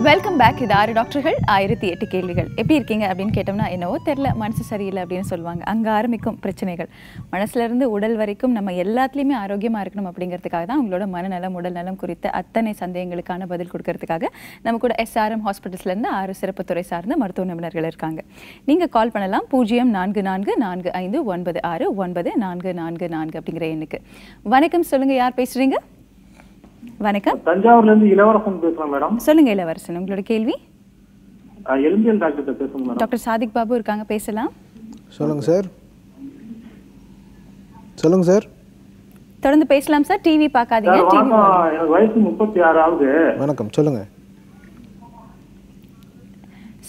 Welcome back. இது 6 டாக்டர்கள் 1008 கேள்விகள். எப்படி இருக்கீங்க அப்படின்னு கேட்டோம்னா, என்னவோ தெரியல, மனசு சரியில்லை அப்படின்னு சொல்லுவாங்க. அங்கே ஆரம்பிக்கும் பிரச்சனைகள். மனசுலேருந்து உடல் வரைக்கும் நம்ம எல்லாத்துலேயுமே ஆரோக்கியமாக இருக்கணும் அப்படிங்கிறதுக்காக தான் உங்களோட மனநலம் உடல் நலம் குறித்த அத்தனை சந்தேகங்களுக்கான பதில் கொடுக்கறதுக்காக நம்ம கூட SRM ஹாஸ்பிட்டல்ஸ்லேருந்து 6 சிறப்பு துறை சார்ந்த மருத்துவ நிபுணர்கள் இருக்காங்க. நீங்கள் கால் பண்ணலாம் 0444596944 அப்படிங்கிற எண்ணுக்கு. வணக்கம், சொல்லுங்கள், யார் பேசுகிறீங்க? வணக்கம், தஞ்சாவூர்ல இருந்து இளவரசன் பேசுறேன் மேடம். சொல்லுங்க இளவரசன், உங்களோட கேள்வி. எலும்பியல் டாக்டர் பேசுறேன் மேடம். டாக்டர் சாதிக் பாபு இருக்காங்க, பேசலாம். சொல்லுங்க சார். சொல்லுங்க சார். தொடர்ந்து பேசலாம் சார். டிவி பார்க்காதீங்க. எனக்கு வயசு 36 ஆகுது. வணக்கம், சொல்லுங்க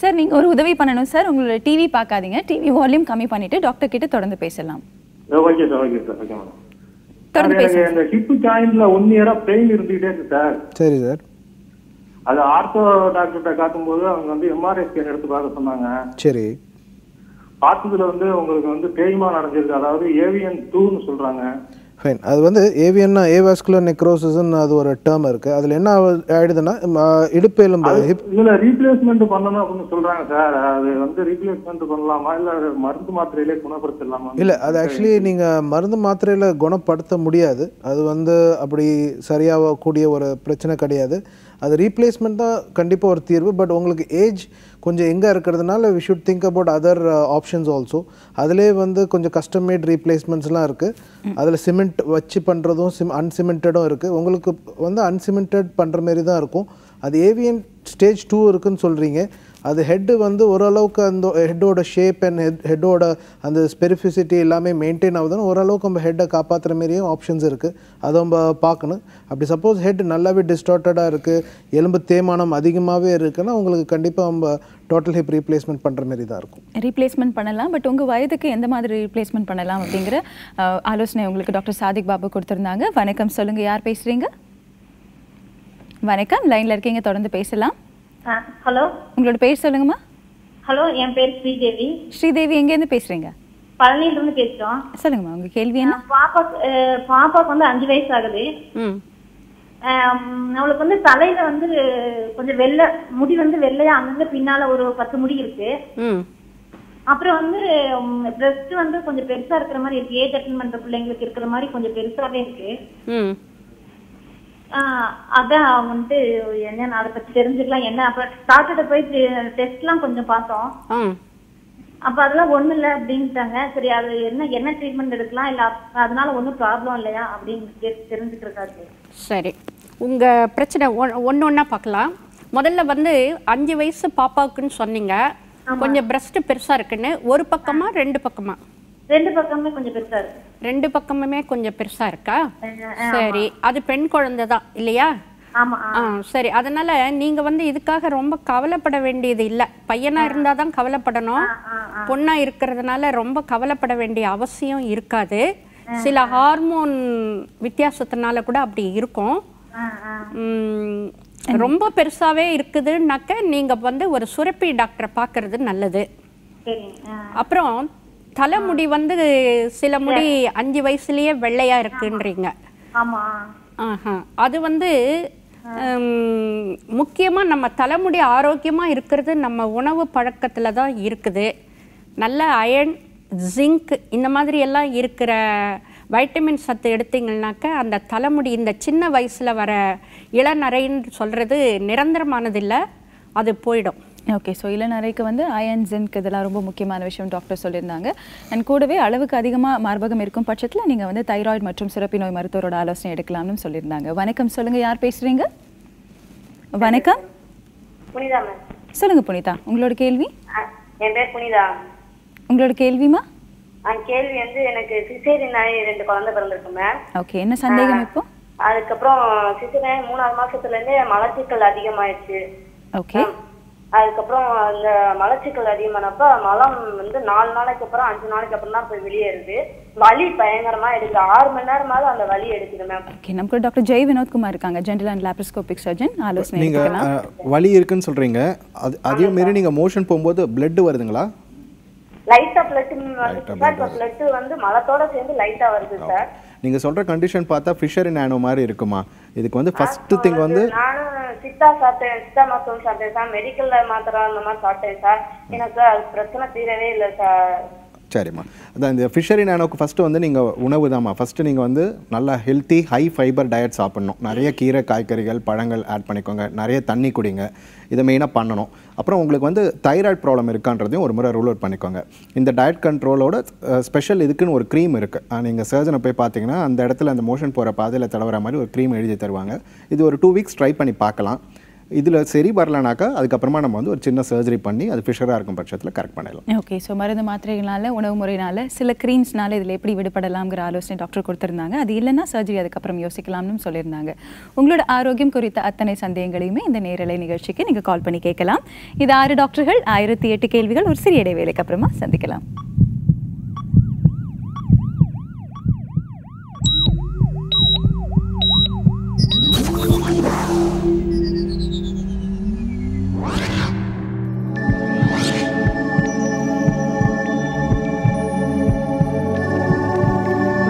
சார். நீங்க ஒரு உதவி பண்ணணும் சார். உங்களோட டிவி பார்க்காதீங்க. டிவி வால்யூம் கம்மி பண்ணிட்டு டாக்டர் கிட்ட தொடர்ந்து பேசலாம். Okay sir, okay sir, okay madam. தொடர்ந்து பேசுங்க. இந்த ஹிப் ஜாயின்ட்ல 1 இயரா பெயின் இருந்துகிட்டே இருக்கு சார். சரி சார். அது ஆர்த்தோ டாக்டர்கிட்ட காட்டும்போது அவங்க வந்து MRI ஸ்கேன் எடுத்து பார்க்க சொன்னாங்க. சரி. பார்த்ததுல வந்து உங்களுக்கு தேய்மானம் அடைஞ்சிருக்கு, அதாவது AVN 2ன்னு சொல்றாங்க. ஃபைன். அது ஏவியன்னா ஏவாஸ்குலர் நெக்ரோசிஸ்ன்னு அது ஒரு டேர்ம் இருக்குது. அதில் என்ன ஆகிடுதுன்னா, இடுப்பு எலும்பு இதில் ரீப்ளேஸ்மெண்ட் பண்ணணும் அப்படின்னு சொல்கிறாங்க சார். அது ரீப்ளேஸ்மெண்ட் பண்ணலாமா, இல்லை மருந்து மாத்திரையிலே குணப்படுத்தலாமா? இல்லை, அது ஆக்சுவலி நீங்கள் மருந்து மாத்திரையில் குணப்படுத்த முடியாது. அது அப்படி சரியாகக்கூடிய ஒரு பிரச்சனை கிடையாது. அது ரீப்ளேஸ்மெண்ட் தான் கண்டிப்பாக ஒரு தீர்வு. பட் உங்களுக்கு ஏஜ் கொஞ்சம் எங்கே இருக்கிறதுனால we should think about other options also. அதிலே கொஞ்சம் கஸ்டம் மேட் ரீப்ளேஸ்மெண்ட்ஸ்லாம் இருக்குது. அதில் சிமெண்ட் வச்சு பண்ணுறதும் அன்சிமெண்டடும் இருக்குது. உங்களுக்கு அன்சிமெண்டட் பண்ணுற மாரி தான் இருக்கும். அது ஏவியன் ஸ்டேஜ் 2 இருக்குதுன்னு சொல்கிறீங்க. அது ஹெட்டு ஓரளவுக்கு அந்த ஹெட்டோட ஷேப் அண்ட் ஹெட்டோட அந்த ஸ்பெரிஃபிசிட்டி எல்லாமே மெயின்டைன் ஆகுதுன்னு ஓரளவுக்கு நம்ம ஹெட்டை காப்பாற்றுற மாரியும் ஆப்ஷன்ஸ் இருக்குது. அதை நம்ம பார்க்கணும். அப்படி சப்போஸ் ஹெட் நல்லாவே டிஸ்டார்ட்டடாக இருக்குது, எலும்பு தேய்மானம் அதிகமாகவே இருக்குன்னா உங்களுக்கு கண்டிப்பாக நம்ம டோட்டல் ஹிப் ரீப்ளேஸ்மெண்ட் பண்ணுற மாரி தான் இருக்கும். ரீப்ளேஸ்மெண்ட் பண்ணலாம். பட் உங்கள் வயதுக்கு எந்த மாதிரி ரீப்ளேஸ்மெண்ட் பண்ணலாம் அப்படிங்கிற ஆலோசனை உங்களுக்கு டாக்டர் சாதிக் பாபு கொடுத்துருந்தாங்க. வணக்கம், சொல்லுங்கள், யார் பேசுகிறீங்க? வணக்கம், லைனில் இருக்கீங்க, தொடர்ந்து பேசலாம். ஹலோ, உங்களோட பேர் சொல்லுங்கம்மா. ஹலோ, என் பேர் ஸ்ரீதேவி. ஸ்ரீதேவி, எங்கேருந்து பேசுகிறீங்க? பழனியிலிருந்து பேசுகிறோம். சொல்லுங்கம்மா, உங்கள் கேள்வி என்ன? பாப்பாவுக்கு 5 வயசு ஆகுது. அவளுக்கு தலையில கொஞ்சம் முடி வெள்ளையா அங்கங்க பின்னால ஒரு 10 முடி இருக்கு. அப்புறம் பிரஸ்ட் கொஞ்சம் பெருசா இருக்கிற மாதிரி இருக்கு. ஏஜ் அட்டன் பண்ற பிள்ளைங்களுக்கு இருக்கிற மாதிரி கொஞ்சம் பெருசாவே இருக்கு. அதான் என்ன அதை பத்தி தெரிஞ்சுக்கலாம் என்ன. அப்ப டாக்டர்கிட்ட போய் டெஸ்ட் எல்லாம் கொஞ்சம் பார்த்தோம். அப்ப அதெல்லாம் ஒண்ணும் இல்லை அப்படின்ட்டாங்க. சரி, அது என்ன ட்ரீட்மெண்ட் எடுக்கலாம், இல்ல அதனால ஒன்றும் ப்ராப்ளம் இல்லையா அப்படின்னு தெரிஞ்சுக்கிறதுக்காக. சரி, உங்க பிரச்சனை ஒன்னொன்னா பார்க்கலாம். முதல்ல 5 வயசு பாப்பாவுக்குன்னு சொன்னீங்க. கொஞ்சம் பிரஸ்ட் பெருசா இருக்குன்னு. ஒரு பக்கமா 2 பக்கமா? 2 பக்கமே கொஞ்சம் பெருசா இருக்கு. 2 பக்கமுமே கொஞ்சம் பெருசா இருக்கா? சரி, அது பெண் குழந்தை தான் இல்லையா? சரி, அதனால நீங்க இதுக்காக ரொம்ப கவலைப்பட வேண்டியது இல்லை. பையனா இருந்தா தான் கவலைப்படணும். பொண்ணா இருக்கிறதுனால ரொம்ப கவலைப்பட வேண்டிய அவசியம் இருக்காது. சில ஹார்மோன் வித்தியாசத்தினால கூட அப்படி இருக்கும். ரொம்ப பெருசாவே இருக்குதுன்னாக்க நீங்க ஒரு சுரப்பி டாக்டரை பார்க்கறது நல்லது. அப்புறம் தலைமுடி சில முடி 5 வயசுலயே வெள்ளையா இருக்குன்றீங்க. அது முக்கியமா நம்ம தலைமுடி ஆரோக்கியமா இருக்கிறது நம்ம உணவு பழக்கத்துல தான் இருக்குது. நல்ல அயர்ன், ஜிங்க் இந்த மாதிரி எல்லாம் இருக்கிற வைட்டமின் சத்து எடுத்தீங்கன்னாக்க அந்த தலைமுடி இந்த சின்ன வயசுல வர இளநரைன்னு சொல்றது நிரந்தரமானதில்லை, அது போயிடும். ஓகே, ஸோ இளநரைக்கு அயன், ஜிங்க் இதெல்லாம் ரொம்ப முக்கியமான விஷயம் டாக்டர் சொல்லியிருந்தாங்க. அண்ட் கூடவே அளவுக்கு அதிகமாக மார்பகம் இருக்கும் பட்சத்தில் நீங்கள் தைராய்டு மற்றும் சுரப்பி நோய் மருத்துவரோட ஆலோசனை எடுக்கலாம்னு சொல்லியிருந்தாங்க. வணக்கம், சொல்லுங்கள், யார் பேசுகிறீங்க? வணக்கம், புனிதா மேம். சொல்லுங்கள் புனிதா, உங்களோட கேள்வி. என் பேர் புனிதா. உங்களோட கேள்விமா? கேள்வி எனக்கு சிசேரியன் 2 குழந்தை பிறந்திருக்கு மேம். ஓகே, என்ன சந்தேகம் இப்போ? அதுக்கப்புறம் சிசேரியன் 3ஆவது மாசத்துலேருந்தே மலச்சிக்கல் அதிகமாயிடுச்சு. ஓகே. அதுக்கப்புறம் அந்த மலச்சிக்கல் அதிகமானப்ப மலம் 4 நாளைக்கு அப்புறம் 5 நாளைக்கு அப்புறம் தான் போய் வெளியேறுது. வலி பயங்கரமா எடுக்குது. 6 மணி நேரமாவது அந்த வலி எடுக்குது மேம். ஓகே, நமக்கு டாக்டர் ஜெய் வினோத்குமார் இருக்காங்க, ஜெனரல் அண்ட் லாப்ரோஸ்கோபிக் சர்ஜன், ஆலோசனை எடுக்கலாம். வலி இருக்குன்னு சொல்றீங்க, அதே மாதிரி நீங்க மோஷன் போகும்போது பிளட் வருதுங்களா? லைட்டா பிளட் மலத்தோட சேர்ந்து லைட்டா வருது சார். நீங்க சொல்ற கண்டிஷன் பார்த்தா ஃபிஷர் இன் ஆனோ மாதிரி இருக்குமா? இதுக்கு ஃபர்ஸ்ட் திங் நானும் சித்தா சாப்பிட்டேன், சித்தா மருத்துவம் சாப்பிட்டேன் சார், மெடிக்கல்ல மாத்திரை அந்த மாதிரி சாப்பிட்டேன் சார். எனக்கு அது பிரச்சனை தீரவே இல்லை சார். சரிம்மா, அதான் இந்த ஃபிஷரி நானோக்கு ஃபஸ்ட்டு வந்து நீங்கள் உணவு தான்மா. ஃபஸ்ட்டு நீங்கள் வந்து நல்லா ஹெல்த்தி ஹை ஃபைபர் டயட் சாப்பிட்ணும். நிறைய கீரை காய்கறிகள் பழங்கள் ஆட் பண்ணிக்கோங்க, நிறைய தண்ணி குடிங்க, இதை மெயினாக பண்ணணும். அப்புறம் உங்களுக்கு வந்து தைராய்டு ப்ராப்ளம் இருக்கான்றதையும் ஒரு முறை ரூல் அவுட் பண்ணிக்கோங்க. இந்த டயட் கண்ட்ரோலோட ஸ்பெஷல் இதுக்குன்னு ஒரு க்ரீம் இருக்குது. நீங்கள் சர்ஜனை போய் பார்த்தீங்கன்னா அந்த இடத்துல அந்த மோஷன் போகிற பாதையில் தடவுற மாதிரி ஒரு க்ரீம் எழுதி தருவாங்க. இது ஒரு 2 வீக்ஸ் ட்ரை பண்ணி பார்க்கலாம். இதில் சரி வரலனாக்கா அதுக்கப்புறமா நம்ம வந்து ஒரு சின்ன சர்ஜரி பண்ணி அது ஃபிஷராக இருக்கும் பட்சத்தில் கரெக்ட் பண்ணிடலாம். ஓகே, ஸோ மருந்து மாத்திரைகளால் உணவு முறையினால சில க்ரீம்ஸ்னால இதில் எப்படி விடுபடலாம்ங்கிற ஆலோசனை டாக்டர் கொடுத்துருந்தாங்க. அது இல்லைன்னா சர்ஜரி அதுக்கப்புறம் யோசிக்கலாம்னு சொல்லியிருந்தாங்க. உங்களோட ஆரோக்கியம் குறித்த அத்தனை சந்தேகங்களையுமே இந்த நேரலை நிகழ்ச்சிக்கு நீங்கள் கால் பண்ணி கேட்கலாம். இது 6 டாக்டர்கள் 1008 கேள்விகள். ஒரு சிறிய இடைவேளைக்கு அப்புறமா சந்திக்கலாம்.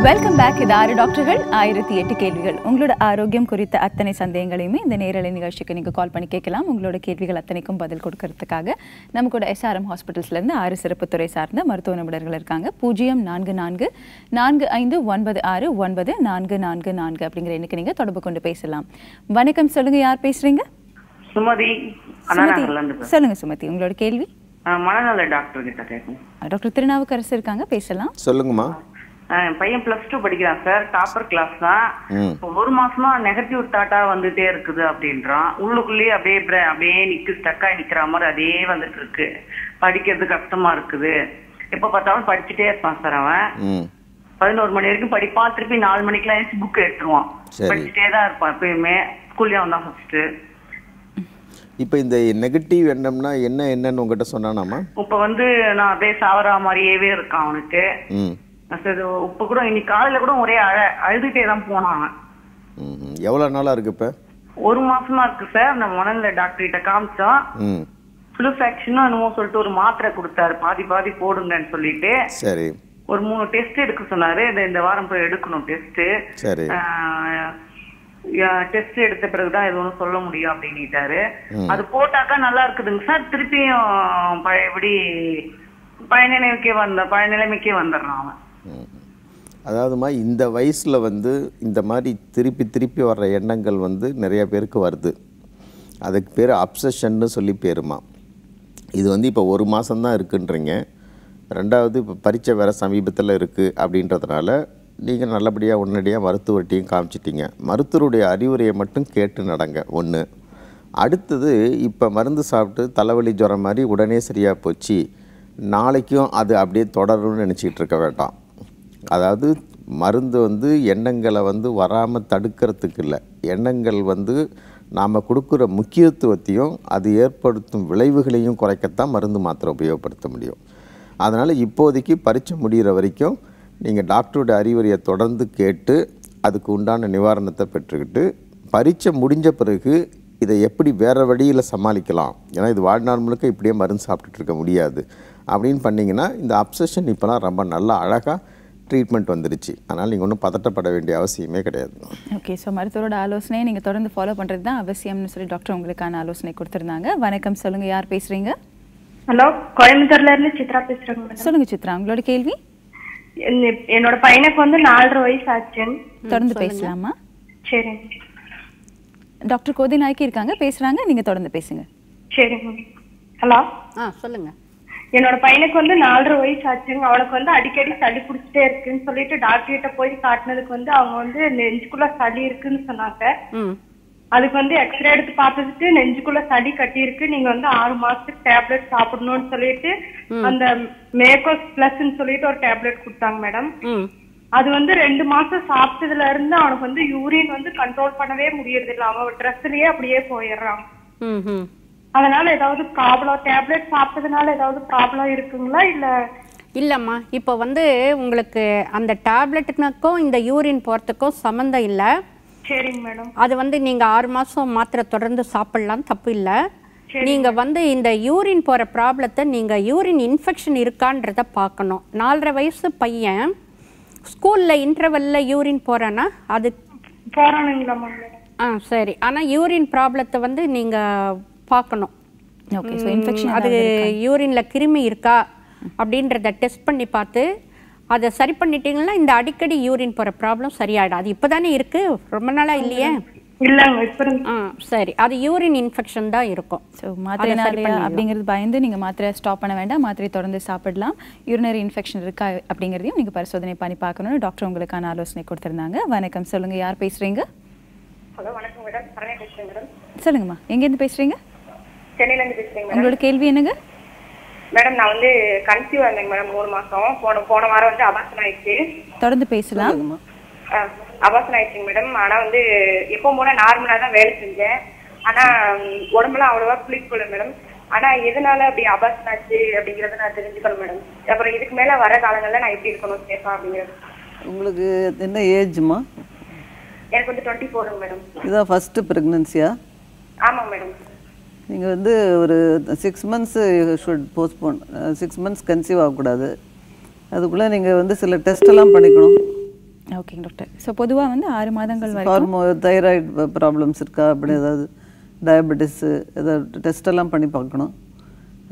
Welcome back. இது 6 டாக்டர்கள் 1008 கேள்விகள். உங்களோட ஆரோக்கியம் குறித்த அத்தனை சந்தேகங்களையுமே இந்த நேரலை நிகழ்ச்சிக்கு நீங்கள் கால் பண்ணி கேட்கலாம். உங்களோட கேள்விகள் அத்தனைக்கும் பதில் கொடுக்கறதுக்காக நம்ம கூட SRM ஹாஸ்பிட்டல்ஸ்லேருந்து 6 சிறப்பு துறை சார்ந்த மருத்துவ நிபுணர்கள் இருக்காங்க. 0444456944 அப்படிங்கிற எண்ணுக்கு நீங்கள் தொடர்பு கொண்டு பேசலாம். வணக்கம், சொல்லுங்க, யார் பேசுறீங்க? சுமதி. சொல்லுங்க சுமதி, உங்களோட கேள்வி. மனநல டாக்டர் கிட்ட கேட்கணும். டாக்டர் திருநாவுக்கரசு இருக்காங்க, பேசலாம். சொல்லுங்கம்மா. பையன் +2 படிக்கிறான் சார், டாப்பர் கிளாஸ் தான். ஒரு மாசமா நெகட்டிவ் தாட்டா வந்துட்டே இருக்குது அப்படின்றான். உள்ளுக்குள்ளேயே அப்படியே ஸ்டக்காய் நிக்கிற மாதிரி அதே வந்துட்டு இருக்கு. படிக்கிறது கஷ்டமா இருக்குது. எப்ப பார்த்தாலும் படிச்சுட்டே இருப்பான் சார். அவன் 11 மணி வரைக்கும் படிப்பான். திருப்பி 4 மணிக்கெல்லாம் எழுந்து புக் எடுத்துருவான். படிச்சுட்டே தான் இருப்பான் எப்பயுமே. ஸ்கூல்ல அவன் தான் ஃபர்ஸ்ட். இப்போ இந்த நெகட்டிவ் எண்ணம்னா என்னன்னு உங்ககிட்ட சொன்னானாமா? இப்ப வந்து நான் அப்படியே சாவரா மாதிரியே இருக்கான் அவனுக்கு. இப்ப கூட இன்னைக்கு காலையில கூட ஒரே அழுதுட்டே தான் போனான். எவ்வளவு நாளா இருக்கு? இப்ப 1 மாசமா இருக்கு சார். நம்ம மனநல டாக்டர் கிட்ட காமிச்சோம். ஃப்ளூஃபாக்சின் என்னமோ சொல்லிட்டு ஒரு மாத்திரை கொடுத்தாரு, பாதி போடுங்கன்னு சொல்லிட்டு. சரி. ஒரு 3 டெஸ்ட் எடுக்க சொன்னாரு. இந்த வாரம் போய் எடுக்கணும் டெஸ்ட். சரி. டெஸ்ட் எடுத்த பிறகுதான் இது ஒன்றும் சொல்ல முடியும் அப்படின்னுட்டாரு. அது போட்டாக்கா நல்லா இருக்குதுங்க சார். திருப்பியும் பழையபடி பழைய நிலைமைக்கே வந்துடுறான் அவன். அதாவதுமா இந்த வயசில் வந்து இந்த மாதிரி திருப்பி வர்ற எண்ணங்கள் வந்து நிறைய பேருக்கு வருது. அதுக்கு பேர் அப்சஷன்னு சொல்லி பேருமா. இது வந்து இப்போ 1 மாதம்தான் இருக்குன்றீங்க. 2வது இப்போ பரீட்சை வேறு சமீபத்தில் இருக்குது அப்படின்றதுனால நீங்கள் நல்லபடியாக உடனடியாக மருத்துவர்கிட்டையும் காமிச்சிட்டிங்க. மருத்துவருடைய அறிவுரையை மட்டும் கேட்டு நடங்க. 1. அடுத்தது, இப்போ மருந்து சாப்பிட்டு தலைவலி ஜுரம் மாதிரி உடனே சரியாக போச்சு, நாளைக்கும் அது அப்படியே தொடரும்னு நினச்சிக்கிட்டு இருக்க வேண்டாம். அதாவது மருந்து வந்து எண்ணங்களை வந்து வராமல் தடுக்கிறதுக்கு இல்லை, எண்ணங்கள் வந்து நாம் கொடுக்குற முக்கியத்துவத்தையும் அது ஏற்படுத்தும் விளைவுகளையும் குறைக்கத்தான் மருந்து மாத்திரை உபயோகப்படுத்த முடியும். அதனால் இப்போதைக்கு பரீட்சை முடிகிற வரைக்கும் நீங்கள் டாக்டரோட அறிவுரையை தொடர்ந்து கேட்டு அதுக்கு உண்டான நிவாரணத்தை பெற்றுக்கிட்டு பரீட்சை முடிஞ்ச பிறகு இதை எப்படி வேறு வழியில் சமாளிக்கலாம், ஏன்னா இது வாழ்நாள் முழுக்க இப்படியே மருந்து சாப்பிட்டுட்டு இருக்க முடியாது அப்படின்னு பண்ணிங்கன்னா இந்த அப்சஷன் இப்போலாம் ரொம்ப நல்லா அழகாக ட்ரீட்மெண்ட் வந்துருச்சு. அதனால் நீங்கள் ஒன்றும் பதட்டப்பட வேண்டிய அவசியமே கிடையாது. ஓகே, ஸோ மருத்துவரோட ஆலோசனையை நீங்கள் தொடர்ந்து ஃபாலோ பண்ணுறது தான் அவசியம்னு சொல்லி டாக்டர் உங்களுக்கான ஆலோசனை கொடுத்துருந்தாங்க. வணக்கம், சொல்லுங்கள், யார் பேசுகிறீங்க? ஹலோ, கோயம்புத்தூர்ல இருந்து சித்ரா பேசுகிறேங்க. சொல்லுங்கள் சித்ரா, உங்களோட கேள்வி. என்னோட பையனுக்கு வந்து 4.5 வயசு ஆச்சு. தொடர்ந்து பேசலாமா? சரி. டாக்டர் கோதி நாய்க்கு இருக்காங்க, பேசுகிறாங்க, நீங்கள் தொடர்ந்து பேசுங்க. சரிங்க. ஹலோ, சொல்லுங்கள். என்னோட பையனுக்கு வந்து 4.5 வயசு ஆச்சுங்க. அவனுக்கு வந்து அடிக்கடி சளி பிடிச்சிட்டே இருக்குன்னு சொல்லிட்டு டாக்டர் கிட்ட போய் காட்டினதுக்கு வந்து அவங்க வந்து நெஞ்சுக்குள்ள சளி இருக்குன்னு சொன்னாங்க. அதுக்கு வந்து எக்ஸ்ரே எடுத்து பார்த்ததுக்கு நெஞ்சுக்குள்ள சளி கட்டி இருக்கு, நீங்க வந்து 6 மாசத்துக்கு டேப்லெட் சாப்பிடணும்னு சொல்லிட்டு அந்த மேகோஸ் பிளஸ்ன்னு சொல்லிட்டு ஒரு டேப்லெட் கொடுத்தாங்க மேடம். அது வந்து 2 மாசம் சாப்பிட்டதுல இருந்து அவனுக்கு வந்து யூரின் வந்து கண்ட்ரோல் பண்ணவே முடியறது இல்ல. அவன் ட்ரெஸ்லயே அப்படியே போயிடுறான். அதனால ஏதாவது ப்ராப்ளம், டேப்லெட் சாப்பிட்டதுனால ஏதாவது ப்ராப்ளம் இருக்குங்களா? இல்லைம்மா, இப்போ வந்து உங்களுக்கு அந்த டேப்லெட்டுக்கும் இந்த யூரின் போகிறதுக்கும் சம்மந்தம் இல்லை. சரிங்க மேடம். அது வந்து நீங்கள் 6 மாதம் மாத்திரை தொடர்ந்து சாப்பிடலாம், தப்பு இல்லை. நீங்கள் வந்து இந்த யூரின் போகிற ப்ராப்ளத்தை நீங்கள் யூரின் இன்ஃபெக்ஷன் இருக்கான்றத பார்க்கணும். 4.5 வயசு பையன் ஸ்கூலில் இன்டர்வெல்ல யூரின் போகிறான்னா அது போகிறானுங்களா மேடம்? சரி. ஆனால் யூரின் ப்ராப்ளத்தை வந்து நீங்கள் பார்க்கணும். ஓகே. ஸோ இன்ஃபெக்ஷன் அது யூரினில் கிருமி இருக்கா அப்படின்றத டெஸ்ட் பண்ணி பார்த்து அதை சரி பண்ணிட்டீங்கன்னா இந்த அடிக்கடி யூரின் போகிற ப்ராப்ளம் சரியாயிடும். அது இப்போ தானே இருக்குது, ரொம்ப நாளாக இல்லையே? சரி, அது யூரின் இன்ஃபெக்ஷன் தான் இருக்கும். ஸோ மாத்திரை அப்படிங்கிறது பயந்து நீங்கள் மாத்திரை ஸ்டாப் பண்ண வேண்டாம், மாத்திரை தொடர்ந்து சாப்பிடலாம். யூரினரி இன்ஃபெக்ஷன் இருக்கா அப்படிங்கிறதையும் நீங்கள் பரிசோதனை பண்ணி பார்க்கணும்னு டாக்டர் உங்களுக்கான ஆலோசனை கொடுத்துருந்தாங்க. வணக்கம், சொல்லுங்க, யார் பேசுறீங்க? ஹலோ, வணக்கம் மேடம். சரண்யா பேசுறேன் மேடம். சொல்லுங்கம்மா, எங்கேருந்து பேசுறீங்க? சென்னையிலேருந்து பேசுறேங்க மேடம். உங்களோட கேள்வி என்னங்க? மேடம், நான் வந்து கன்சீவ் ஆனேங்க மேடம் 3 மாசம். போன வாரம் வந்து அபார்ஷன் ஆயிடுச்சு. தொடர்ந்து பேசலாம். அபார்ஷன் ஆயிடுச்சுங்க மேடம். ஆனா வந்து எப்பவும் போல நார்மலா தான் வேலை செஞ்சேன். ஆனா உடம்புலாம் அவ்வளவா குளிக்கல மேடம். ஆனா எதனால அப்படி அபார்ஷன் ஆச்சு அப்படிங்கறத நான் தெரிஞ்சுக்கணும் மேடம். அப்புறம் இதுக்கு மேல வர காலங்கள்ல நான் எப்படி இருக்கணும் சேஃபா அப்படிங்கிறது. உங்களுக்கு என்ன ஏஜ்மா? எனக்கு வந்து 24 மேடம். இதான் ஃபர்ஸ்ட் பிரெக்னன்சியா? ஆமா மேடம். நீங்கள் வந்து ஒரு 6 months should postpone. 6 months conceive ஆகக்கூடாது. அதுக்குள்ளே நீங்கள் வந்து சில டெஸ்ட் எல்லாம் பண்ணிக்கணும். ஓகேங்க டாக்டர். ஸோ பொதுவாக வந்து 6 மாதங்கள் வரைக்கும் தைராய்டு ப்ராப்ளம்ஸ் இருக்கா, அப்படி ஏதாவது டயபெட்டிஸு ஏதாவது டெஸ்ட்டெல்லாம் பண்ணி பார்க்கணும்.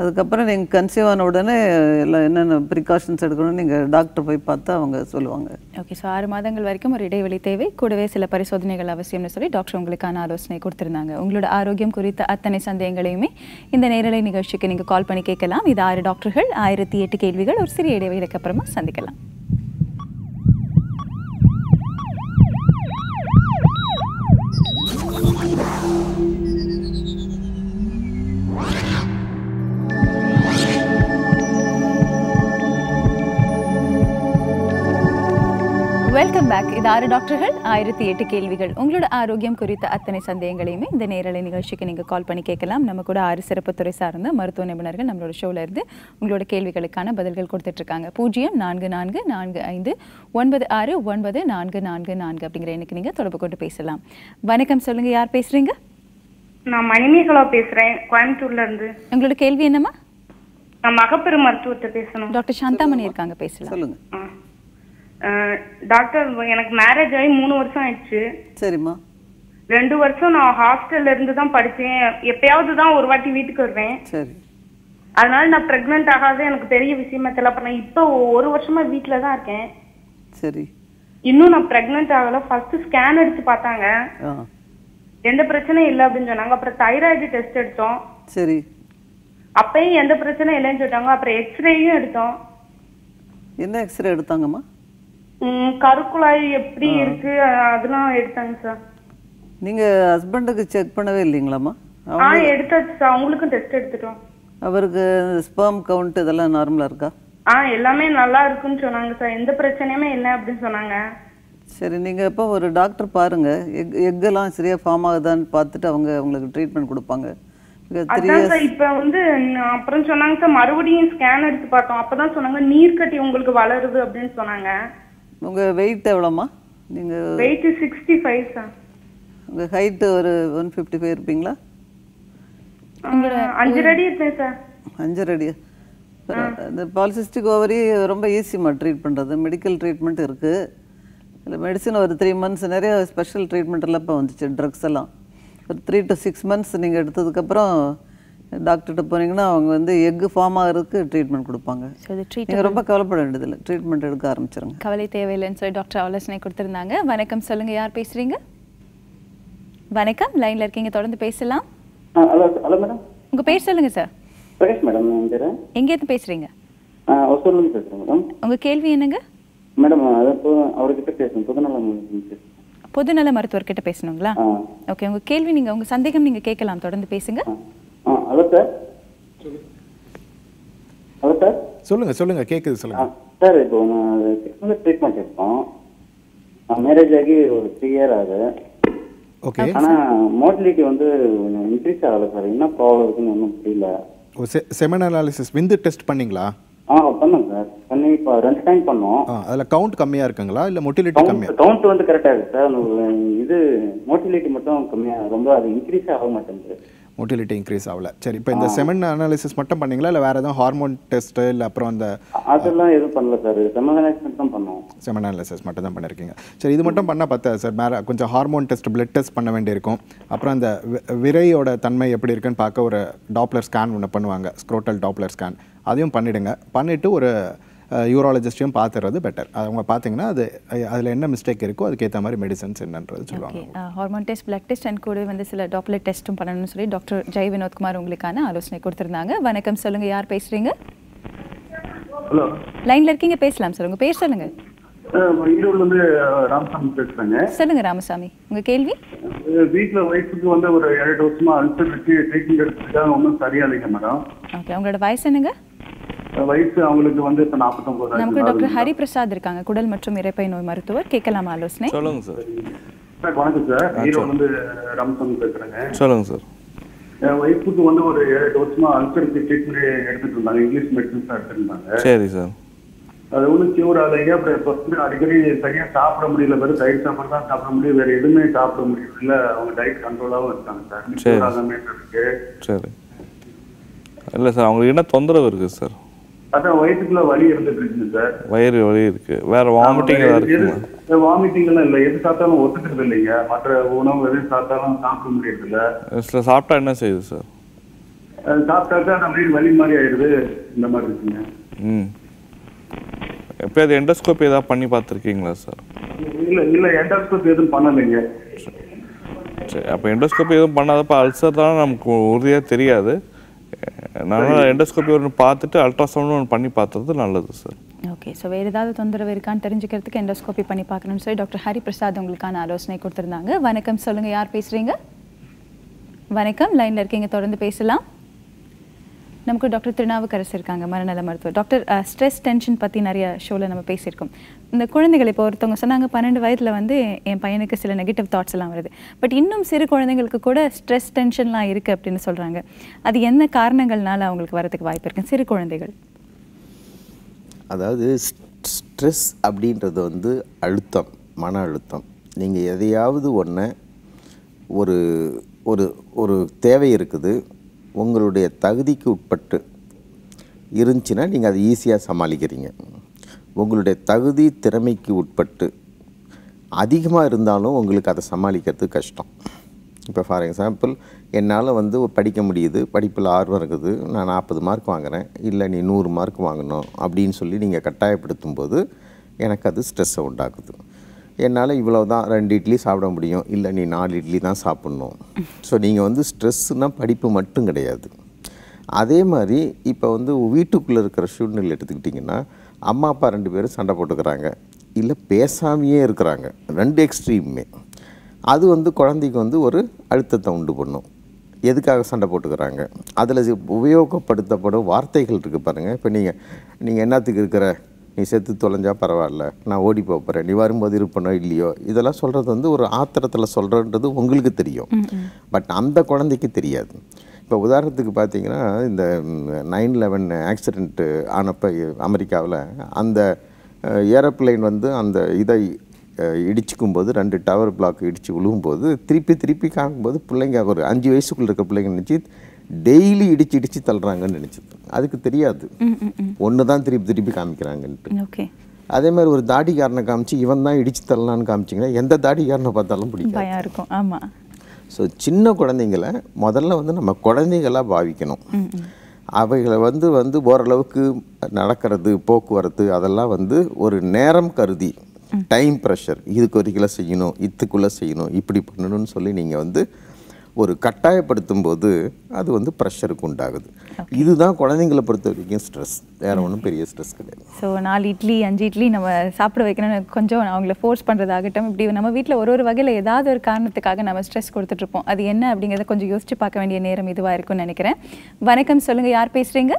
அதுக்கப்புறம் நீங்கள் கன்சீவ் ஆன உடனே எல்லாம் என்னென்ன ப்ரிகாஷன்ஸ் எடுக்கணும்னு நீங்கள் டாக்டர் போய் பார்த்தா அவங்க சொல்லுவாங்க. ஓகே. ஸோ 6 மாதங்கள் வரைக்கும் ஒரு இடைவெளி தேவை, கூடவே சில பரிசோதனைகள் அவசியம்னு சொல்லி டாக்டர் உங்களுக்கான ஆலோசனை கொடுத்துருந்தாங்க. உங்களோட ஆரோக்கியம் குறித்த அத்தனை சந்தேகங்களையுமே இந்த நேரலை நிகழ்ச்சிக்கு நீங்கள் கால் பண்ணி கேட்கலாம். இது 6 டாக்டர்கள், 1008 கேள்விகள். ஒரு சிறிய இடைவெளிக்கு அப்புறமா சந்திக்கலாம். Welcome back. இது 6 டாக்டர்கள், 1008 கேள்விகள். உங்களோட ஆரோக்கியம் குறித்த அத்தனை சந்தேகங்களையுமே இந்த நேரலை நிகழ்ச்சிக்கு நீங்கள் கால் பண்ணி கேட்கலாம். நம்ம கூட 6 சிறப்பு துறை சார்ந்த மருத்துவ நிபுணர்கள் நம்மளோட ஷோவில் இருந்து உங்களோட கேள்விகளுக்கான பதில்கள் கொடுத்துட்ருக்காங்க. 0444969444 அப்படிங்கிற எண்ணுக்கு நீங்கள் தொடர்பு கொண்டு பேசலாம். வணக்கம், சொல்லுங்கள், யார் பேசுகிறீங்க? நான் மணிமேகலா பேசுகிறேன், கோயம்புத்தூர்ல இருந்து. உங்களோட கேள்வி என்னம்மா? நான் மகப்பெரு மருத்துவத்தை பேசணும். டாக்டர் சாந்தாமணி இருக்காங்க, பேசலாம். சொல்லுங்கள் டாக்டர். எனக்கு மேரேஜ் ஆகி 3 வருஷம் ஆயிடுச்சு. சரிம்மா. 2 வருஷம் நான் ஹாஸ்டல்ல இருந்து தான் படிச்சேன். எப்பயாவது தான் ஒரு வாட்டி வீட்டுக்கு வருவேன். சரி. அதனால நான் பிரெக்னென்ட் ஆகாத எனக்கு பெரிய விஷயமா தெரியல. அப்ப நான் இப்போ 1 வருஷமா வீட்டுல தான் இருக்கேன். சரி. இன்னும் நான் பிரெக்னென்ட் ஆகல. ஃபர்ஸ்ட் ஸ்கேன் எடுத்து பார்த்தாங்க, எந்த பிரச்சனையும் இல்லை அப்படின்னு சொன்னாங்க. அப்புறம் தைராய்டு டெஸ்ட் எடுத்தோம். சரி. அப்பயும் எந்த பிரச்சனையும் இல்லைன்னு சொல்லிட்டாங்க. அப்புறம் எக்ஸ்ரேயும் எடுத்தோம். என்ன எக்ஸ்ரே எடுத்தாங்கம்மா? கருக்குழாய் எப்படி இருக்கு அதெல்லாம் எடுத்தாங்க சார். நீங்க ஹஸ்பண்டுக்கு செக் பண்ணவே இல்லைங்களாம்மா? எடுத்தாச்சு சார். அவங்களுக்கும் டெஸ்ட் எடுத்துட்டோம். அவருக்கு ஸ்பெர்ம் கவுண்ட் இதெல்லாம் நார்மலா இருக்கா? எல்லாமே நல்லா இருக்குன்னு சொன்னாங்க சார். எந்த பிரச்சனையுமே இல்லை அப்படின்னு சொன்னாங்க. சரி, நீங்க இப்போ ஒரு டாக்டர் பாருங்க, எக்கெல்லாம் சரியா ஃபார்ம் ஆகுதான்னு பார்த்துட்டு அவங்க உங்களுக்கு ட்ரீட்மெண்ட் கொடுப்பாங்க. இப்ப வந்து அப்புறம் சொன்னாங்க சார், மறுபடியும் ஸ்கேன் எடுத்து பார்த்தோம். அப்பதான் சொன்னாங்க நீர் கட்டி உங்களுக்கு வளருது அப்படின்னு சொன்னாங்க. உங்க வெயிட் எவ்வளோமா? நீங்க வெயிட் 65 சார். உங்க ஹைட் ஒரு 155 இருப்பீங்களா? 5 அடி இருப்பேன் சார். 5 அடி. இந்த பாலிசிஸ்டிக் ஓவரி ரொம்ப ஈஸிமா ட்ரீட் பண்ணுறது. மெடிக்கல் ட்ரீட்மெண்ட் இருக்குது. இல்லை மெடிசன் ஒரு 3 months நிறைய ஸ்பெஷல் ட்ரீட்மெண்ட் எல்லாம் இப்போ வந்துச்சு. ட்ரக்ஸ் எல்லாம் ஒரு 3 to 6 months நீங்கள் எடுத்ததுக்கப்புறம் டாக்டர்கிட்ட போனீங்கன்னா அவங்க வந்து எக்கு ஃபார்ம் ஆகிறதுக்கு ட்ரீட்மெண்ட் கொடுப்பாங்க. நீங்கள் ரொம்ப கவலைப்பட வேண்டியதில்லை, ட்ரீட்மெண்ட் எடுக்க ஆரம்பிச்சிருங்க. கவலை தேவையில்லைன்னு சொல்லி டாக்டர் ஆலோசனை கொடுத்துருந்தாங்க. வணக்கம், சொல்லுங்கள், யார் பேசுகிறீங்க? வணக்கம், லைனில் இருக்கீங்க, தொடர்ந்து பேசலாம். Hello hello madam. உங்கள் பேர் சொல்லுங்கள் சார். பிரகாஷ் மேடம். எங்கேருந்து பேசுகிறீங்க? ஒசூர்லேருந்து பேசுகிறேன் மேடம். உங்கள் கேள்வி என்னங்க மேடம்? அவர்கிட்ட பேசணும், பொதுநல மருத்துவர்கிட்ட பேசணுங்களா? ஓகே, உங்கள் கேள்வி நீங்கள் உங்கள் சந்தேகம் நீங்கள் கேட்கலாம், தொடர்ந்து பேசுங்க. Hello sir. Hello sir. சொல்லுங்க கேக்குது, சொல்லுங்க சார். இப்போ 6 months ட்ரீட்மெண்ட் எடுப்போம். மேரேஜ் ஆகி ஒரு 3 year ஆகுது. ஓகே. ஆனா மோட்டிலிட்டி வந்து இன்க்ரீஸ் ஆகல சார். என்ன ப்ராப்ளம் இருக்குன்னு ஒன்றும் புரியல. செமன் அனாலிசிஸ் விந்து டெஸ்ட் பண்ணீங்களா? பண்ணோம் சார். பண்ணி இப்போ 2 time பண்ணோம். அதுல கவுண்ட் கம்மியா இருக்குங்களா இல்ல மோட்டிலிட்டி கம்மியா? கவுண்ட் வந்து கரெக்டா இருக்கு சார். இது மோட்டிலிட்டி மட்டும் கம்மியா, ரொம்ப அது இன்க்ரீஸ் ஆக மாட்டேங்குது. மோட்டிலிட்டி இன்க்ரீஸ் ஆகல. சரி, இப்போ இந்த செமன் அனாலிசிஸ் மட்டும் பண்ணீங்களா இல்லை வேறு எதுவும் ஹார்மோன் டெஸ்ட்டு இல்லை அப்புறம் அந்த அதெல்லாம் எதுவும் பண்ணல சார், செமன் அனாலிசிஸ் தான் பண்ணோம். செமன் அனாலிசிஸ் மட்டும் தான் பண்ணியிருக்கீங்க. சரி, இது மட்டும் பண்ணால் பத்தாது சார், வேறு கொஞ்சம் ஹார்மோன் டெஸ்ட், பிளட் டெஸ்ட் பண்ண வேண்டியிருக்கும். அப்புறம் அந்த விரையோட தன்மை எப்படி இருக்குன்னு பார்க்க ஒரு டாப்லர் ஸ்கேன் ஒன்று பண்ணுவாங்க, ஸ்க்ரோட்டல் டாப்லர் ஸ்கேன், அதையும் பண்ணிவிடுங்க. பண்ணிவிட்டு ஒரு யூராலஜிஸ்ட்டையும் பார்த்துறது பெட்டர். அவங்க பார்த்தீங்கன்னா அதில் என்ன மிஸ்டேக் இருக்கோ அதுக்கேற்ற மாதிரி மெடிசன்ஸ் என்னன்றது சொல்லுவாங்க. Hormone test, blood test and கூட வந்து சில டாப்லர் டெஸ்ட்டும் பண்ணணும்னு சொல்லி டாக்டர் ஜெய் வினோத்குமார் உங்களுக்கான ஆலோசனை கொடுத்துருந்தாங்க. வணக்கம், சொல்லுங்க, யார் பேசுறீங்க? ஹலோ, லைன்ல இருக்கீங்க, பேசலாம். சொல்லுங்க, பேர் சொல்லுங்க. ஈரோடுல இருந்து ராமசாமி பேசுறேங்க. சொல்லுங்க ராமசாமி, உங்க கேள்வி. வீட்டுல வயசுக்கு வந்து ஒரு 7 வருஷமா அல்சர் வச்சு ட்ரீட்மெண்ட் எடுத்துக்கிட்டாங்க, ஒன்றும் சரியா இல்லைங்க மேடம். ஓகே, உங்களோட வயசு என்னங்க? வயசு அவங்களுக்கு வந்து இப்ப 49. நமக்கு டாக்டர் ஹரி பிரசாத் இருக்காங்க, குடல் மற்றும் இரைப்பை நோய் மருத்துவர். கேட்கலாமா ஆலோசனை? சொல்லுங்க சார். வணக்கம் சார், ஈரோடுல இருந்து ராமசாமி பேசுறேங்க. சொல்லுங்க சார். என் வயசுக்கு வந்து ஒரு 7 வருஷமா அல்சருக்கு ட்ரீட்மெண்ட் எடுத்துட்டு இருந்தாங்க, இங்கிலீஷ் மெடிசன்ஸ் எடுத்துட்டு இருந்தாங்க. சரி சார். அது ஒன்றும் கியூர் ஆகலைங்க. அப்புறம் அடிக்கடி சரியா சாப்பிட முடியல, வெறும் தயிர் சாப்பாடு தான் சாப்பிட முடியும், வேற எதுவுமே சாப்பிட முடியல. அவங்க டயட் கண்ட்ரோலாகவும் இருக்காங்க சார். கியூர் ஆகாம இருக்கு. சரி, இல்லை சார், அவங்களுக்கு என்ன தொந்தரவு இருக்கு சார்? அதான் வயிற்றுக்குள்ள வலி இருந்துட்டு இருக்குங்க சார். வயிறு வலி இருக்கு, வேற வாமிட்டிங் இருக்குமா? வாமிட்டிங் எல்லாம் இல்லை, எது சாப்பிட்டாலும் ஒத்துக்கிறது இல்லைங்க. மற்ற உணவு எது சாப்பிட்டாலும் சாப்பிட முடியறது இல்லை. சாப்பிட்டா என்ன செய்யுது சார்? சாப்பிட்டாக்கா நம்ம வலி மாதிரி ஆயிடுது, இந்த மாதிரி இருக்குங்க. எப்போ அது எண்டோஸ்கோபி ஏதாவது பண்ணி பார்த்துருக்கீங்களா சார்? இல்லை எண்டோஸ்கோபி எதுவும் பண்ணலைங்க. சரி, அப்போ எண்டோஸ்கோபி எதுவும் பண்ணாதப்போ அல்சர் தான் நமக்கு உறுதியாக தெரியாது. அதனால் எண்டோஸ்கோபி ஒன்று பார்த்துட்டு அல்ட்ராசவுண்ட் ஒன்று பண்ணி பார்த்தது நல்லது சார். ஓகே, ஸோ வேறு ஏதாவது தொந்தரவு இருக்கான்னு தெரிஞ்சுக்கிறதுக்கு எண்டோஸ்கோபி பண்ணி பார்க்கணும்னு சொல்லி டாக்டர் ஹரி பிரசாத் உங்களுக்கான ஆலோசனை கொடுத்துருந்தாங்க. வணக்கம், சொல்லுங்கள், யார் பேசுகிறீங்க? வணக்கம், லைனில் இருக்கீங்க, தொடர்ந்து பேசலாம். நமக்கு டாக்டர் திருநாவுக்கரசு இருக்காங்க, மனநல மருத்துவர். டாக்டர், ஸ்ட்ரெஸ் டென்ஷன் பற்றி நிறைய ஷோவில் நம்ம பேசியிருக்கோம். இந்த குழந்தைகள் இப்போ ஒருத்தவங்க சொன்னாங்க 12 வயதில் வந்து என் பையனுக்கு சில நெகட்டிவ் தாட்ஸ் எல்லாம் வருது, பட் இன்னும் சிறு குழந்தைங்களுக்கு கூட ஸ்ட்ரெஸ் டென்ஷன்லாம் இருக்குது அப்படின்னு சொல்கிறாங்க. அது என்ன காரணங்கள்னால அவங்களுக்கு வரதுக்கு வாய்ப்பு இருக்குது, சிறு குழந்தைகள்? அதாவது ஸ்ட்ரெஸ் அப்படின்றது வந்து அழுத்தம், மன அழுத்தம். நீங்கள் எதையாவது ஒன்று ஒரு ஒரு ஒரு தேவை இருக்குது, உங்களுடைய தகுதிக்கு உட்பட்டு இருந்துச்சுன்னா நீங்கள் அதை ஈஸியாக சமாளிக்கிறீங்க. உங்களுடைய தகுதி திறமைக்கு உட்பட்டு அதிகமாக இருந்தாலும் உங்களுக்கு அதை சமாளிக்கிறது கஷ்டம். இப்போ ஃபார் எக்ஸாம்பிள், என்னால் வந்து படிக்க முடியுது, படிப்பில் ஆர்வம் இருக்குது, நான் 40 மார்க் வாங்குகிறேன், இல்லை நீ 100 மார்க் வாங்கணும் அப்படின்னு சொல்லி நீங்கள் கட்டாயப்படுத்தும் போது எனக்கு அது ஸ்ட்ரெஸ்ஸை உண்டாக்குது. என்னால் இவ்வளோ தான் 2 இட்லி சாப்பிட முடியும், இல்லை நீ 4 இட்லி தான் சாப்பிட்ணும். ஸோ நீங்கள் வந்து ஸ்ட்ரெஸ்ஸுனால் படிப்பு மட்டும் கிடையாது. அதே மாதிரி இப்போ வந்து வீட்டுக்குள்ளே இருக்கிற சூழ்நிலை எடுத்துக்கிட்டிங்கன்னா, அம்மா அப்பா 2 பேரும் சண்டை போட்டுக்கிறாங்க, இல்லை பேசாமையே இருக்கிறாங்க, 2 எக்ஸ்ட்ரீமுமே. அது வந்து குழந்தைக்கு வந்து ஒரு அழுத்தத்தை உண்டு பண்ணும். எதுக்காக சண்டை போட்டுக்கிறாங்க, அதில் உபயோகப்படுத்தப்படும் வார்த்தைகள் இருக்குது பாருங்கள். இப்போ நீங்கள் என்னத்துக்கு இருக்கிற, நீ செத்து தொலைஞ்சா பரவாயில்ல, நான் ஓடி போகிறேன், நீ வரும்போது இருப்பனோ இல்லையோ, இதெல்லாம் சொல்கிறது வந்து ஒரு ஆத்திரத்தில் சொல்கிறன்றது உங்களுக்கு தெரியும், பட் அந்த குழந்தைக்கு தெரியாது. இப்போ உதாரணத்துக்கு பார்த்தீங்கன்னா, இந்த 9/11 ஆக்சிடெண்ட்டு ஆனப்போ அமெரிக்காவில் அந்த ஏரோப்ளைன் வந்து அந்த இதை இடிச்சுக்கும்போது 2 டவர் பிளாக் இடித்து விழுகும்போது திருப்பி காக்கும்போது பிள்ளைங்க ஒரு 5 வயசுக்குள்ளே இருக்க பிள்ளைங்க நினச்சி டெய்லி இடிச்சு தள்ளுறாங்கன்னு நினச்சிது. அதுக்கு தெரியாது ஒன்று தான் திருப்பி காமிக்கிறாங்கன்ட்டு. அதே மாதிரி ஒரு தாடிக்காரனை காமிச்சு இவன் தான் இடிச்சு தள்ளலான்னு காமிச்சிங்கன்னா எந்த தாடிக்காரனை பார்த்தாலும் பிடிக்கும் இருக்கும். ஆமாம். ஸோ சின்ன குழந்தைங்களை முதல்ல வந்து நம்ம குழந்தைகளாக பாவிக்கணும். அவைகளை வந்து ஓரளவுக்கு நடக்கிறது, போக்குவரத்து, அதெல்லாம் வந்து ஒரு நேரம் கருதி, டைம் ப்ரெஷர், இதுக்கு ஒரு கிலோ செய்யணும், இதுக்குள்ளே செய்யணும், இப்படி பண்ணணும்னு சொல்லி நீங்கள் வந்து ஒரு கட்டாயப்படுத்தும் போது அது வந்து ப்ரெஷருக்கு உண்டாகுது. இதுதான் குழந்தைங்களை பொறுத்த வரைக்கும் ஸ்ட்ரெஸ், வேறு ஒன்றும் பெரிய ஸ்ட்ரெஸ் கிடையாது. ஸோ 4 இட்லி 5 இட்லி நம்ம சாப்பிட வைக்கணும்னு கொஞ்சம் அவங்கள ஃபோர்ஸ் பண்ணுறதாகட்டும், இப்படி நம்ம வீட்டில் ஒரு வகையில் ஏதாவது ஒரு காரணத்துக்காக நம்ம ஸ்ட்ரெஸ் கொடுத்துட்ருப்போம். அது என்ன அப்படிங்கிறத கொஞ்சம் யோசிச்சு பார்க்க வேண்டிய நேரம் இதுவாக இருக்கும்னு நினைக்கிறேன். வணக்கம், சொல்லுங்கள், யார் பேசுகிறீங்க?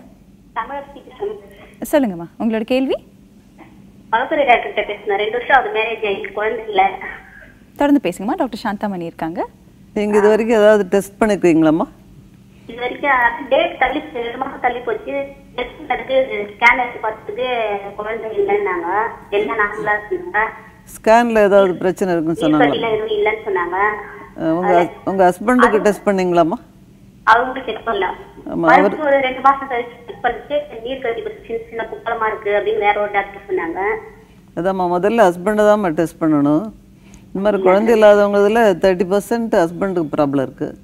சொல்லுங்கம்மா, உங்களோட கேள்வி. தொடர்ந்து பேசுங்கம்மா. டாக்டர் சாந்தாமணி இருக்காங்க. நீங்கள் இது வரைக்கும் ஏதாவது டெஸ்ட் பண்ணிருக்கீங்களாம்மா? இது வரைக்கும் டேட் தள்ளி போச்சு. ஸ்கேன் எடுத்து பார்த்ததுக்கு குழந்தை இல்லைன்னாங்க. என்ன நாங்களா சொன்னாங்க. ஸ்கேனில் ஏதாவது பிரச்சனை இருக்குன்னு சொன்னாங்க. எதுவும் இல்லைன்னு சொன்னாங்க. உங்கள் ஹஸ்பண்டுக்கு டெஸ்ட் பண்ணீங்களாம்மா? அவங்க செக் பண்ணலாம். மறுபடியும் ஒரு 2 மாசம் கழிச்சு செக் பண்ணிட்டு நீர் கட்டி சின்ன சின்ன குப்பலமா இருக்கு அப்படின்னு வேற ஒரு டாக்டர் சொன்னாங்க. அதாம்மா முதல்ல ஹஸ்பண்டை தான் டெஸ்ட் பண்ணணும். இந்த மாதிரி குழந்தை இல்லாதவங்களதுல 30% ஹஸ்பண்டுக்கு ப்ராப்ளம் இருக்குது.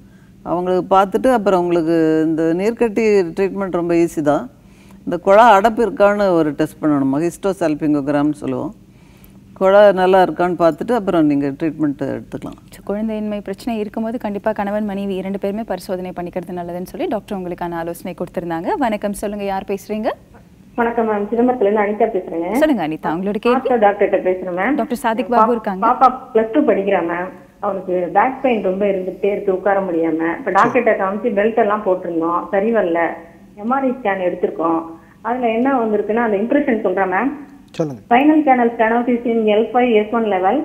அவங்களுக்கு பார்த்துட்டு அப்புறம் உங்களுக்கு இந்த நீர்க்கட்டி ட்ரீட்மெண்ட் ரொம்ப ஈஸி தான். இந்த குழா அடப்பு இருக்கான்னு ஒரு டெஸ்ட் பண்ணணுமா, ஹிஸ்டோசால்பிங்கோகிராம்னு சொல்லுவோம். குழா நல்லா இருக்கான்னு பார்த்துட்டு அப்புறம் நீங்கள் ட்ரீட்மெண்ட் எடுத்துக்கலாம். குழந்தையின்மை பிரச்சனை இருக்கும்போது கண்டிப்பாக கணவன் மனைவி 2 பேருமே பரிசோதனை பண்ணிக்கிறது நல்லதுன்னு சொல்லி டாக்டர் உங்களுக்கான ஆலோசனை கொடுத்துருந்தாங்க. வணக்கம், சொல்லுங்க, யார் பேசுறீங்க? வணக்கம் மேம், சிதம்பரத்துலேருந்து அனிதா பேசுறேங்க. சொல்லுங்க அனிதா, உங்களோட கேள்வி. டாக்டர்கிட்ட பேசுறேன் மேம். டாக்டர் சாதிக் பாபு இருக்காங்க. பாப்பா +2 படிக்கிறா மேம். அவனுக்கு பேக் பெயின் ரொம்ப இருந்துகிட்டே இருக்கு, உட்கார முடியாம. இப்போ டாக்டர்கிட்ட காமிச்சு பெல்ட் எல்லாம் போட்டிருந்தோம், சரி வரல. எம்ஆர்ஐ ஸ்கேன் எடுத்திருக்கோம். அதுல என்ன வந்திருக்குன்னா அந்த இம்ப்ரெஷன் சொல்றேன் மேம். சொல்லுங்க. Spinal canal stenosis in L5 S1 level.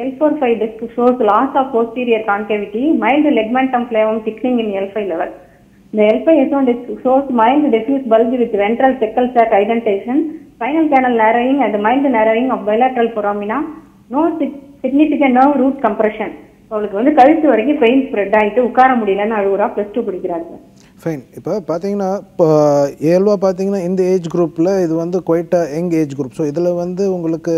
L4-5 disc shows loss of posterior concavity, mild ligamentum flavum thickening in L5 level. The L5 S1 disc shows mild diffuse bulge with ventral cecal sac indentation, spinal canal narrowing and mild narrowing of bilateral foramina. No significant nerve root compression. அவளுக்கு வந்து கழுத்து வரைக்கும் pain spread ஆகிட்டு உட்கார முடியலன்னு அழுகுறா. +2 படிக்கிறாங்க. Fine. இப்போ பார்த்தீங்கன்னா இப்போ இயல்பாக பார்த்தீங்கன்னா இந்த ஏஜ் குரூப்பில் இது வந்து quite young age group. So இதில் வந்து உங்களுக்கு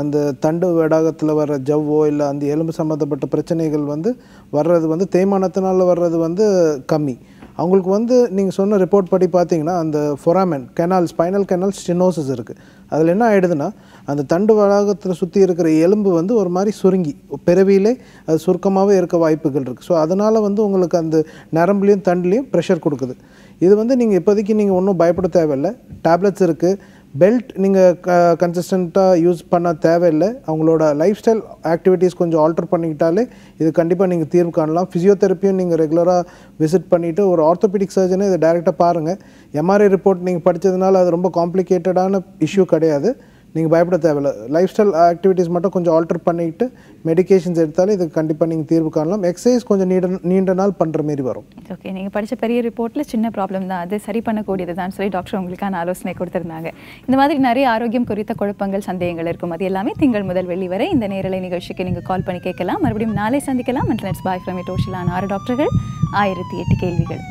அந்த தண்டு வெடாகத்தில் வர்ற ஜவ்வோ இல்லை அந்த எலும்பு சம்மந்தப்பட்ட பிரச்சனைகள் வந்து வர்றது வந்து தேய்மானத்தினால வர்றது வந்து கம்மி. அவங்களுக்கு வந்து நீங்கள் சொன்ன ரிப்போர்ட் படி பார்த்தீங்கன்னா அந்த ஃபொராமென் கெனால் ஸ்பைனல் கெனால் ஸ்டெனோசிஸ் இருக்குது. அதில் என்ன ஆகிடுதுன்னா அந்த தண்டு வளாகத்தில் சுற்றி இருக்கிற எலும்பு வந்து ஒரு மாதிரி சுருங்கி பிறவியிலே அது சுருக்கமாகவே இருக்க வாய்ப்புகள் இருக்குது. ஸோ அதனால் வந்து உங்களுக்கு அந்த நரம்புலேயும் தண்டுலேயும் ப்ரெஷர் கொடுக்குது. இது வந்து நீங்கள் இப்போதைக்கு நீங்கள் ஒன்றும் பயப்பட தேவையில்லை. டேப்லெட்ஸ் இருக்குது. பெல்ட் நீங்கள் கன்சிஸ்டண்ட்டாக யூஸ் பண்ண தேவையில்லை. அவங்களோட லைஃப் ஸ்டைல் ஆக்டிவிட்டீஸ் கொஞ்சம் ஆல்டர் பண்ணிக்கிட்டாலே இது கண்டிப்பாக நீங்கள் தீர்வு காணலாம். ஃபிசியோதெரப்பியும் நீங்கள் ரெகுலராக விசிட் பண்ணிவிட்டு ஒரு ஆர்த்தோபெடிக் சர்ஜனை இதை டைரெக்டாக பாருங்கள். எம்ஆர்ஐ ரிப்போர்ட் நீங்கள் படித்ததுனால அது ரொம்ப காம்ப்ளிகேட்டடான இஷ்யூ கிடையாது. நீங்கள் பயப்பட தேவையில்லை. லைஃப் ஸ்டைல் ஆக்டிவிட்டீஸ் மட்டும் கொஞ்சம் ஆல்டர் பண்ணிக்கிட்டு மெடிகேஷன்ஸ் எடுத்தாலே இதுக்கு கண்டிப்பாக நீங்கள் தீர்வு காணலாம். எக்ஸசைஸ் கொஞ்சம் நீண்ட நாள் பண்ணுற மாரி வரும். ஓகே, நீங்கள் படித்த பெரிய ரிப்போர்ட்டில் சின்ன ப்ராப்ளம் தான், அது சரி பண்ணக்கூடியது தான் சொல்லி டாக்டர் உங்களுக்கான ஆலோசனை கொடுத்துருந்தாங்க. இந்த மாதிரி நிறைய ஆரோக்கியம் குறித்த குழப்பங்கள் சந்தேகங்கள் இருக்கும். அது எல்லாமே திங்கள் முதல் வெள்ளி வரை இந்த நேரலை நிகழ்ச்சிக்கு நீங்கள் கால் பண்ணி கேட்கலாம். மறுபடியும் நாளை சந்திக்கலாம். இன்டர்நெட்ஸ் பாய் ஃப்ரம் டோஷிலான 6 டாக்டர்கள் 1008 கேள்விகள்.